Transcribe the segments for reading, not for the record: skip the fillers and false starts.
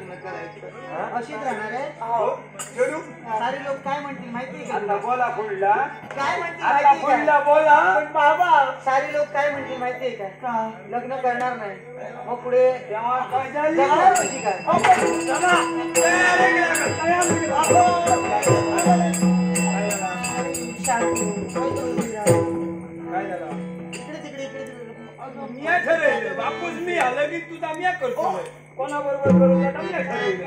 लग्न करायचं अशीच राहणार आहे. सारे लोक काय म्हणतील माहिती आहे का? बोला पुढला काय म्हणतील माहिती पुढला बोला. पण बाबा सारे लोक काय म्हणतील माहितीये का? लग्न करणार नाही मग पुढे तेव्हा काय झाली जगणार कशी काय? मी ठरवलं बापूस मी आलं की तुझा मी करतो कोणाबरोबर करू आता मी ठरवलं.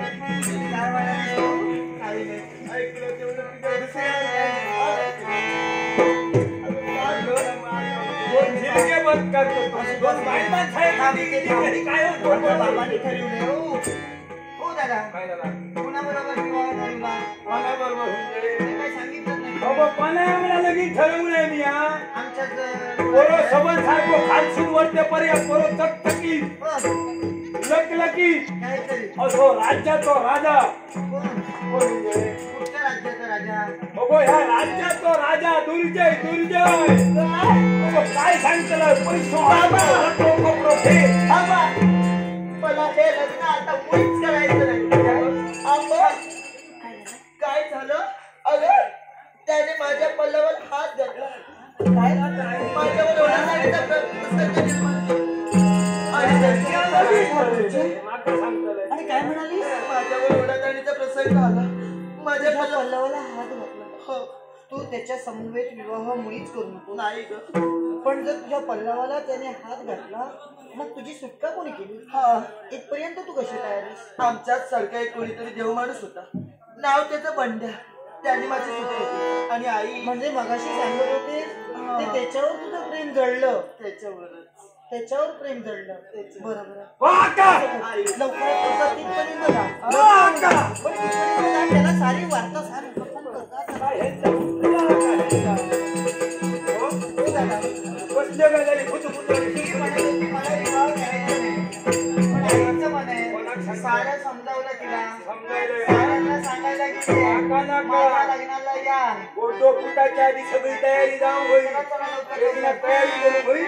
ऐकलं तेवढं दोन झिलके बंद करतो दोन बायमान साहेब काय बाबांनी ठरवले हो दादा. काय झाला कोणाबरोबर विवाह ठरवला? कोणाबरोबर काही सांगितलं नाही. बाबा कोणा म्हणालं की ठरवलंय मी आमच्यात पोरो सबन सारखो खालसून वरते पर्यंत पोरो चकचकी लकलकी काहीतरी असो राज्याचो राजा. कुठच्या राज्याचा राजा? बघो ह्या राज्याचो राजा दुर्जय दुर्जय. काय सांगतलं पैसो मला हे लग्न आता मुळीच करायचं नाही. काय झालं? अगं त्याने माझ्या पल्लावर हात घातला. काय माझ्यावर ओढाताणीचा प्रसंग निर्माण आणि काय म्हणाली? माझ्यावर ओढाताणीचा प्रसंग आला. माझ्या पल्लावाला हात घातला. हो तू त्याच्या समवेत विवाह मुळीच करू नको. नाही ग पण जर तुझ्या पल्लावाला त्याने हात घातला मग तुझी सुटका कोणी केली? हा इथपर्यंत तू कशी तयारीस? आमच्याच सारखा एक कोणीतरी देव माणूस होता नाव त्याचं बंड्या. त्याने माझी सुटका केली आणि आई म्हणजे मगाशी सांगत होते ते त्याच्यावर तुझं प्रेम जळलं. त्याच्यावर प्रेम जळलं. बरोबर त्याला सारी वार्ता सारी साऱ्या समजावलं तिला साऱ्यांना सांगायला लग्नाला या फोटो फुटाच्या आधी सगळी तयारी जाऊन होईल. तयारी करून होईल.